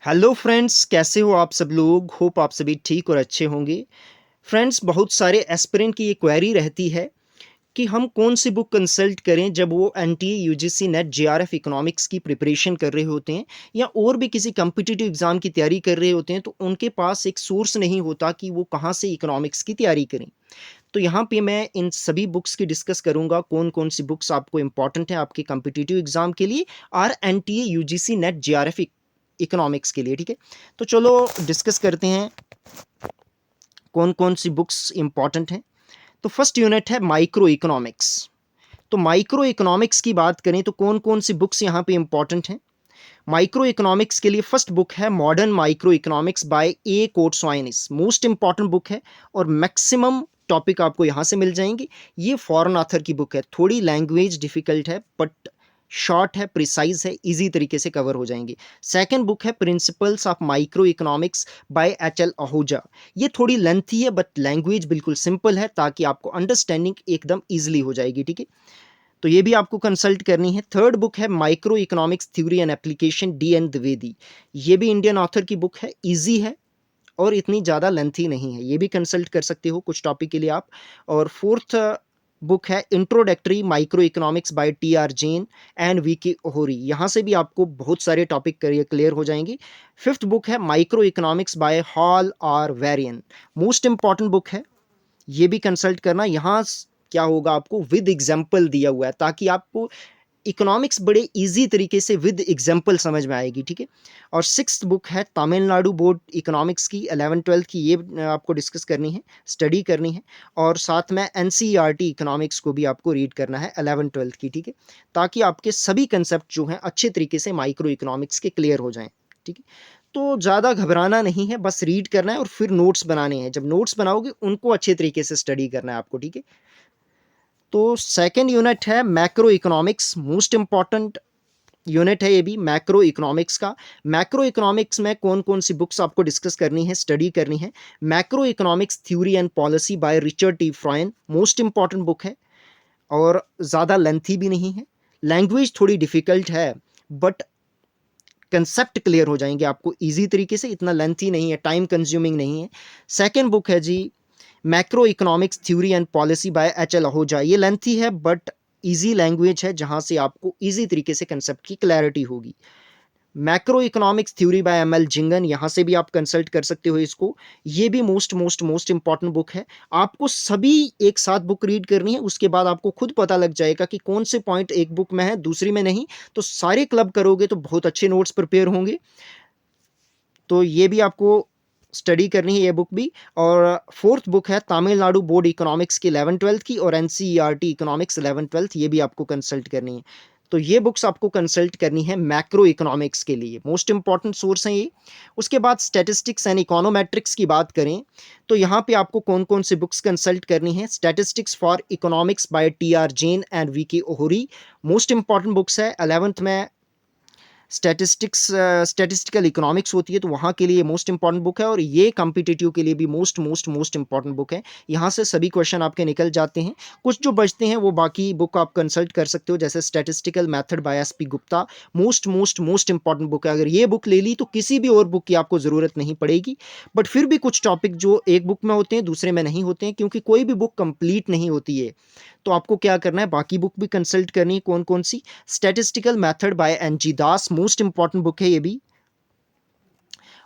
Hello friends, कैसे हो आप सब लोग। होप आप सभी ठीक और अच्छे होंगे। फ्रेंड्स, बहुत सारे एस्पिरेंट की ये क्वेरी रहती है कि हम कौन सी बुक कंसल्ट करें जब वो NTA UGC net JRF economics की प्रिपरेशन कर रहे होते हैं या और भी किसी कम्पिटिटिव एग्जाम की तैयारी कर रहे होते हैं, तो उनके पास एक सोर्स नहीं होता कि वो कहाँ से इकोनॉमिक्स की तैयारी करें। तो यहाँ पे मैं इन सभी बुक्स की डिस्कस करूंगा, कौन कौन सी बुक्स आपको इंपॉर्टेंट है आपके कम्पिटिटिव एग्जाम के लिए और NTA UGC net JRF economics के लिए। ठीक है, तो चलो डिस्कस करते हैं कौन कौन सी बुक्स इंपॉर्टेंट हैं। तो फर्स्ट यूनिट है माइक्रो इकोनॉमिक्स। तो माइक्रो इकोनॉमिक्स की बात करें तो कौन कौन सी बुक्स यहाँ पे इंपॉर्टेंट हैं। माइक्रो इकोनॉमिक्स के लिए फर्स्ट बुक है मॉडर्न माइक्रो इकोनॉमिक्स बाय ए कोट्सवाइनिस। मोस्ट इंपॉर्टेंट बुक है और मैक्सिमम टॉपिक आपको यहाँ से मिल जाएंगे। ये फॉरेन ऑथर की बुक है, थोड़ी लैंग्वेज डिफिकल्ट है बट शॉर्ट है, प्रिसाइज है, इजी तरीके से कवर हो जाएंगे। सेकंड बुक है principles of micro economics bye H L Ahuja. ये थोड़ी लेंथी है बट लैंग्वेज बिल्कुल सिंपल है ताकि आपको अंडरस्टैंडिंग एकदम ईजिली हो जाएगी। ठीक है, तो ये भी आपको कंसल्ट करनी है। थर्ड बुक है microeconomics theory and application D N Dwivedi. ये भी इंडियन ऑथर की बुक है, इजी है और इतनी ज़्यादा लेंथी नहीं है, ये भी कंसल्ट कर सकते हो कुछ टॉपिक के लिए आप। और फोर्थ बुक है introductory microeconomics by T R Jain and V K Ohri. यहाँ से भी आपको बहुत सारे टॉपिक क्लियर हो जाएंगे। फिफ्थ बुक है माइक्रो इकोनॉमिक्स बाय हॉल और वेरियन। मोस्ट इंपॉर्टेंट बुक है, ये भी कंसल्ट करना। यहाँ क्या होगा, आपको विद एग्जाम्पल दिया हुआ है ताकि आपको इकोनॉमिक्स बड़े इजी तरीके से विद एग्जाम्पल समझ में आएगी। ठीक है, और सिक्स्थ बुक है तमिलनाडु बोर्ड इकोनॉमिक्स की 11th-12th की, ये आपको डिस्कस करनी है, स्टडी करनी है। और साथ में एनसीईआरटी इकोनॉमिक्स को भी आपको रीड करना है 11th-12th की। ठीक है, ताकि आपके सभी कंसेप्ट जो हैं अच्छे तरीके से माइक्रो इकोनॉमिक्स के क्लियर हो जाएं। ठीक है, तो ज़्यादा घबराना नहीं है, बस रीड करना है और फिर नोट्स बनाने हैं। जब नोट्स बनाओगे उनको अच्छे तरीके से स्टडी करना है आपको। ठीक है, तो सेकेंड यूनिट है macro economics. Most important unit है ये भी मैक्रो इकोनॉमिक्स का। मैक्रो इकोनॉमिक्स में कौन कौन सी बुक्स आपको डिस्कस करनी है, स्टडी करनी है। Macroeconomics theory and policy by Richard T Froyen. Most important book है और ज़्यादा लेंथी भी नहीं है। लैंग्वेज थोड़ी डिफिकल्ट है बट कंसेप्ट क्लियर हो जाएंगे आपको इजी तरीके से, इतना लेंथी नहीं है, टाइम कंज्यूमिंग नहीं है। सेकेंड बुक है जी macroeconomics theory and policy by H L Ahuja. ये लेंथी है बट इजी लैंग्वेज है, जहां से आपको इजी तरीके से कंसेप्ट की क्लैरिटी होगी। Macroeconomics theory by M L Jhingan, यहाँ से भी आप कंसल्ट कर सकते हो इसको। ये भी most most most important book है। आपको सभी एक साथ बुक रीड करनी है, उसके बाद आपको खुद पता लग जाएगा कि कौन से पॉइंट एक बुक में है दूसरी में नहीं। तो सारे क्लब करोगे तो बहुत अच्छे नोट्स प्रिपेयर होंगे। तो ये भी आपको स्टडी करनी है, ये बुक भी। और फोर्थ बुक है तमिलनाडु बोर्ड इकोनॉमिक्स की 11th-12th की और एनसीईआरटी इकोनॉमिक्स 11th-12th, ये भी आपको कंसल्ट करनी है। तो ये बुक्स आपको कंसल्ट करनी है मैक्रो इकोनॉमिक्स के लिए, मोस्ट इंपॉर्टेंट सोर्स हैं ये। उसके बाद स्टैटिस्टिक्स एंड इकोनोमेट्रिक्स की बात करें तो यहाँ पे आपको कौन कौन सी बुक्स कंसल्ट करनी है। Statistics for economics by T R Jain and V K Ohri, most important books है। 11th में स्टैटिस्टिकल इकोनॉमिक्स होती है तो वहाँ के लिए मोस्ट इंपॉर्टेंट बुक है और ये कॉम्पिटिटिव के लिए भी most most most important book है। यहाँ से सभी क्वेश्चन आपके निकल जाते हैं। कुछ जो बचते हैं वो बाकी बुक आप कंसल्ट कर सकते हो, जैसे statistical method by S P Gupta. Most most most important book है, अगर ये बुक ले ली तो किसी भी और बुक की आपको ज़रूरत नहीं पड़ेगी। बट फिर भी कुछ टॉपिक जो एक बुक में होते हैं दूसरे में नहीं होते हैं, क्योंकि कोई भी बुक कंप्लीट नहीं होती है। तो आपको क्या करना है, बाकी बुक भी कंसल्ट करनी है। कौन कौन सी? Statistical method by N G Das, most important book है ये भी।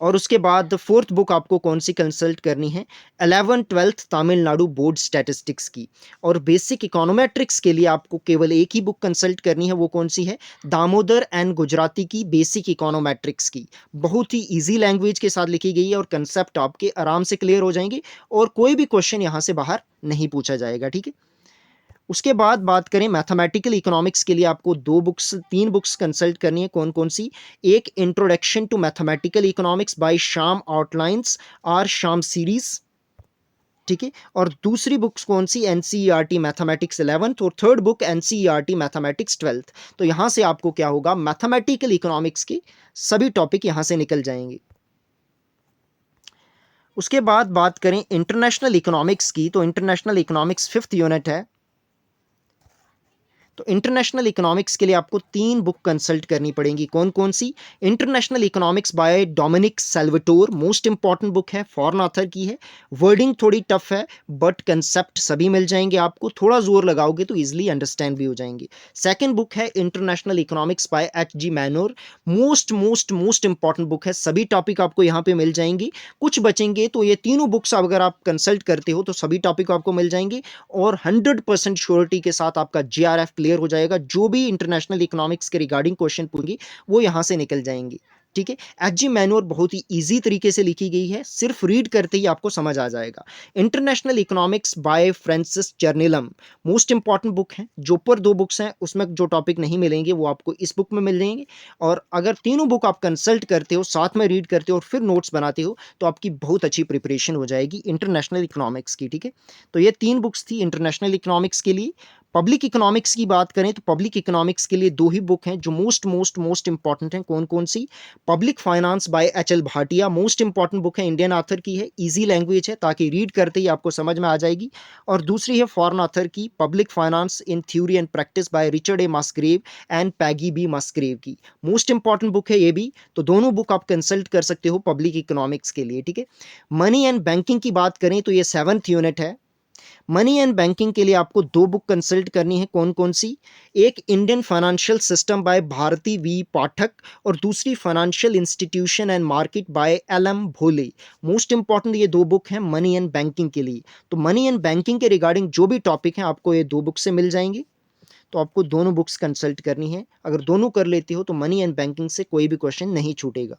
और उसके बाद फोर्थ बुक आपको कौन सी कंसल्ट करनी है, 11th-12th तमिलनाडु बोर्ड स्टैटिस्टिक्स की। और बेसिक इकोनोमेट्रिक्स के लिए आपको केवल एक ही बुक कंसल्ट करनी है, वो कौन सी है, दामोदर एंड गुजराती की बेसिक इकोनोमेट्रिक्स की। बहुत ही ईजी लैंग्वेज के साथ लिखी गई है और कंसेप्ट आपके आराम से क्लियर हो जाएंगे और कोई भी क्वेश्चन यहाँ से बाहर नहीं पूछा जाएगा। ठीक है, उसके बाद बात करें मैथमेटिकल इकोनॉमिक्स के लिए आपको तीन बुक्स कंसल्ट करनी है। कौन कौन सी? एक introduction to mathematical economics by Schaum outlines और श्याम सीरीज। ठीक है, और दूसरी बुक्स कौन सी? एनसीईआरटी मैथमेटिक्स 11th और third book NCERT mathematics 12th। तो यहां से आपको क्या होगा, मैथमेटिकल इकोनॉमिक्स के सभी टॉपिक यहां से निकल जाएंगे। उसके बाद बात करें इंटरनेशनल इकोनॉमिक्स की, तो इंटरनेशनल इकोनॉमिक्स 5th यूनिट है। तो इंटरनेशनल इकोनॉमिक्स के लिए आपको 3 बुक कंसल्ट करनी पड़ेंगी। कौन कौन सी? International economics by Dominick Salvatore, most important book है, फॉरेन ऑथर की है। वर्डिंग थोड़ी टफ है बट कंसेप्ट सभी मिल जाएंगे आपको, थोड़ा जोर लगाओगे तो इजीली अंडरस्टैंड भी हो जाएंगे। सेकंड बुक है international economics by H.G. Mannur, most most most important book है, सभी टॉपिक आपको यहाँ पे मिल जाएंगी। कुछ बचेंगे तो ये तीनों बुक्स अगर आप कंसल्ट करते हो तो सभी टॉपिक आपको मिल जाएंगे और 100% श्योरिटी के साथ आपका GRF क्लियर हो जाएगा। जो भी इंटरनेशनल इकोनॉमिक्स के रिगार्डिंग क्वेश्चन पूछेंगे वो यहाँ से निकल जाएंगे। ठीक है, H.G. मैनोर बहुत ही इजी तरीके से लिखी गई है, सिर्फ रीड करते ही आपको समझ आ जाएगा। International economics by Francis Cherunilam, most important book है। जो ऊपर 2 बुक्स हैं उसमें जो टॉपिक नहीं मिलेंगे वो आपको इस बुक में मिल जाएंगे। और अगर तीनों बुक आप कंसल्ट करते हो, साथ में रीड करते हो और फिर नोट्स बनाते हो तो आपकी बहुत अच्छी प्रिपरेशन हो जाएगी इंटरनेशनल इकोनॉमिक्स की। ठीक है, तो ये 3 बुक्स थी इंटरनेशनल इकोनॉमिक्स के लिए। पब्लिक इकोनॉमिक्स की बात करें तो पब्लिक इकोनॉमिक्स के लिए 2 ही बुक हैं जो मोस्ट मोस्ट मोस्ट इंपॉर्टेंट हैं। कौन कौन सी? Public finance by H.L. Bhatia, most important book है, इंडियन ऑथर की है, इजी लैंग्वेज है ताकि रीड करते ही आपको समझ में आ जाएगी। और दूसरी है फॉरेन ऑथर की public finance in theory and practice by Richard A Musgrave and Peggy B Musgrave की, मोस्ट इंपॉर्टेंट बुक है ये भी। तो दोनों बुक आप कंसल्ट कर सकते हो पब्लिक इकोनॉमिक्स के लिए। ठीक है, मनी एंड बैंकिंग की बात करें तो ये 7th यूनिट है। मनी एंड बैंकिंग के लिए आपको 2 बुक कंसल्ट करनी है। कौन कौन सी? एक Indian financial system by Bharati V Pathak और दूसरी financial institution and market by LM Bhole. Most important ये 2 बुक हैं मनी एंड बैंकिंग के लिए। तो मनी एंड बैंकिंग के रिगार्डिंग जो भी टॉपिक हैं आपको ये 2 बुक से मिल जाएंगे। तो आपको दोनों बुक्स कंसल्ट करनी है। अगर दोनों कर लेते हो तो मनी एंड बैंकिंग से कोई भी क्वेश्चन नहीं छूटेगा।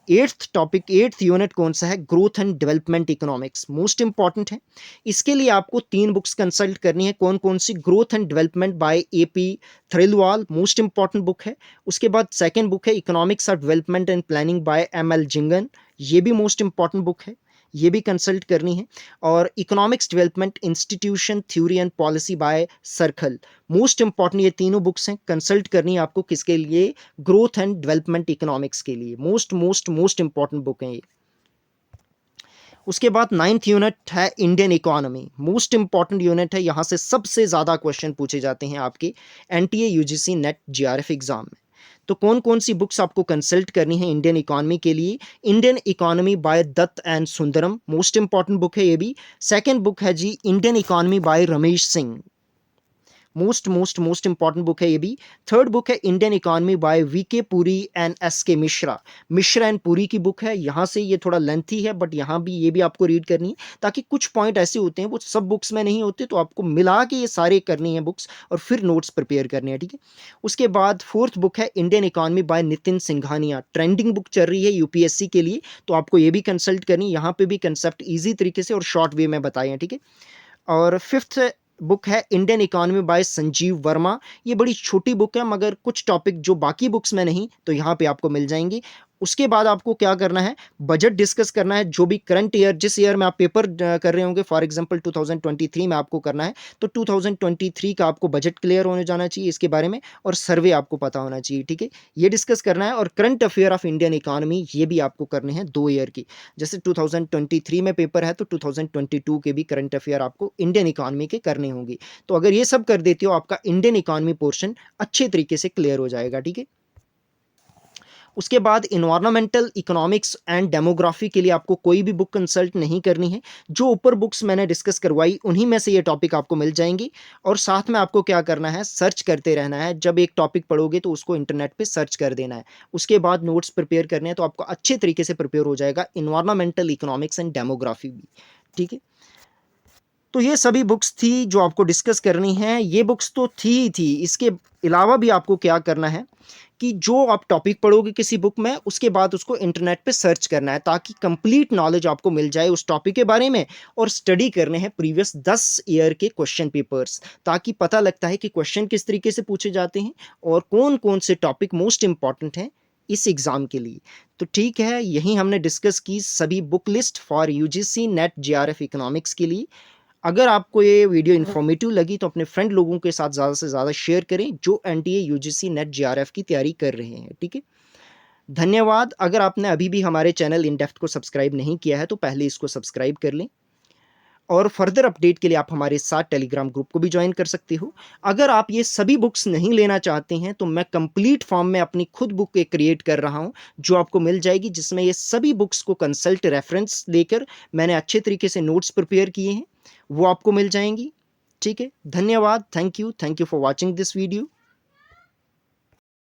8th यूनिट कौन सा है? Growth and development economics, most important है। इसके लिए आपको 3 बुक्स कंसल्ट करनी है। कौन कौन सी? Growth and development by AP Thirlwall, most important book है। उसके बाद सेकंड बुक है economics of development and planning by ML Jhingan, ये भी मोस्ट इंपॉर्टेंट बुक है, ये भी कंसल्ट करनी है। और economics development institution theory and policy by circle, most important ये तीनों बुक्स हैं, कंसल्ट करनी है आपको। किसके लिए? ग्रोथ एंड डेवलपमेंट इकोनॉमिक्स के लिए। Most most most important book हैं ये। उसके बाद 9th यूनिट है Indian economy, most important unit है, यहाँ से सबसे ज़्यादा क्वेश्चन पूछे जाते हैं आपके NTA UGC net GRF exam में। तो कौन कौन सी बुक्स आपको कंसल्ट करनी है इंडियन इकोनॉमी के लिए? Indian economy by Dutt and Sundaram, most important book है ये भी। सेकंड बुक है जी Indian economy by Ramesh Singh, most most most important book है ये भी। थर्ड बुक है Indian economy by VK Puri and SK Mishra, Mishra and Puri की बुक है। यहाँ से ये थोड़ा लेंथी है बट यहाँ भी ये भी आपको रीड करनी है ताकि कुछ पॉइंट ऐसे होते हैं वो सब बुक्स में नहीं होते, तो आपको मिला के ये सारे करनी है बुक्स और फिर नोट्स प्रिपेयर करने हैं। ठीक है, उसके बाद फोर्थ बुक है Indian economy bye Nitin Singhania, trending book चल रही है UPSC के लिए, तो आपको ये भी कंसल्ट करनी। यहाँ पे भी कंसेप्ट ईजी तरीके से और शॉर्ट वे में बताए हैं। ठीक है, और फिफ्थ बुक है Indian economy bye Sanjeev Verma, ये बड़ी छोटी बुक है मगर कुछ टॉपिक जो बाकी बुक्स में नहीं तो यहाँ पे आपको मिल जाएंगी। उसके बाद आपको क्या करना है? बजट डिस्कस करना है। जो भी करंट ईयर जिस ईयर में आप पेपर कर रहे होंगे, फॉर एग्जांपल 2023 में आपको करना है तो 2023 का आपको बजट क्लियर होने जाना चाहिए इसके बारे में, और सर्वे आपको पता होना चाहिए। ठीक है, ये डिस्कस करना है। और current affair of Indian economy ये भी आपको करने हैं 2 ईयर की, जैसे 2023 में पेपर है तो 2022 के भी करंट अफेयर आपको इंडियन इकोनॉमी के करने होंगे। तो अगर ये सब कर देते हो आपका इंडियन इकोनॉमी पोर्शन अच्छे तरीके से क्लियर हो जाएगा। ठीक है, उसके बाद इन्वायरमेंटल इकोनॉमिक्स एंड डेमोग्राफी के लिए आपको कोई भी बुक कंसल्ट नहीं करनी है। जो ऊपर बुक्स मैंने डिस्कस करवाई उन्हीं में से ये टॉपिक आपको मिल जाएंगी। और साथ में आपको क्या करना है? सर्च करते रहना है। जब एक टॉपिक पढ़ोगे तो उसको इंटरनेट पे सर्च कर देना है, उसके बाद नोट्स प्रिपेयर करने हैं, तो आपको अच्छे तरीके से प्रिपेयर हो जाएगा इन्वायरमेंटल इकोनॉमिक्स एंड डेमोग्राफी भी। ठीक है, तो ये सभी बुक्स थी जो आपको डिस्कस करनी है। ये बुक्स तो थी ही थी, इसके अलावा भी आपको क्या करना है कि जो आप टॉपिक पढ़ोगे किसी बुक में उसके बाद उसको इंटरनेट पे सर्च करना है ताकि कंप्लीट नॉलेज आपको मिल जाए उस टॉपिक के बारे में। और स्टडी करने हैं प्रीवियस 10 ईयर के क्वेश्चन पेपर्स, ताकि पता लगता है कि क्वेश्चन किस तरीके से पूछे जाते हैं और कौन कौन से टॉपिक मोस्ट इंपॉर्टेंट हैं इस एग्ज़ाम के लिए। तो ठीक है, यही हमने डिस्कस की सभी book list for UGC net GRF economics के लिए। अगर आपको ये वीडियो इन्फॉर्मेटिव लगी तो अपने फ्रेंड लोगों के साथ ज़्यादा से ज़्यादा शेयर करें जो NTA UGC नेट GRF की तैयारी कर रहे हैं। ठीक है, धन्यवाद। अगर आपने अभी भी हमारे चैनल इन डेप्थ को सब्सक्राइब नहीं किया है तो पहले इसको सब्सक्राइब कर लें और फर्दर अपडेट के लिए आप हमारे साथ टेलीग्राम ग्रुप को भी ज्वाइन कर सकते हो। अगर आप ये सभी बुक्स नहीं लेना चाहते हैं तो मैं कंप्लीट फॉर्म में अपनी खुद बुक एक क्रिएट कर रहा हूँ, जो आपको मिल जाएगी, जिसमें ये सभी बुक्स को कंसल्ट रेफरेंस लेकर मैंने अच्छे तरीके से नोट्स प्रिपेयर किए हैं, वो आपको मिल जाएंगी। ठीक है, धन्यवाद, thank you for watching this video.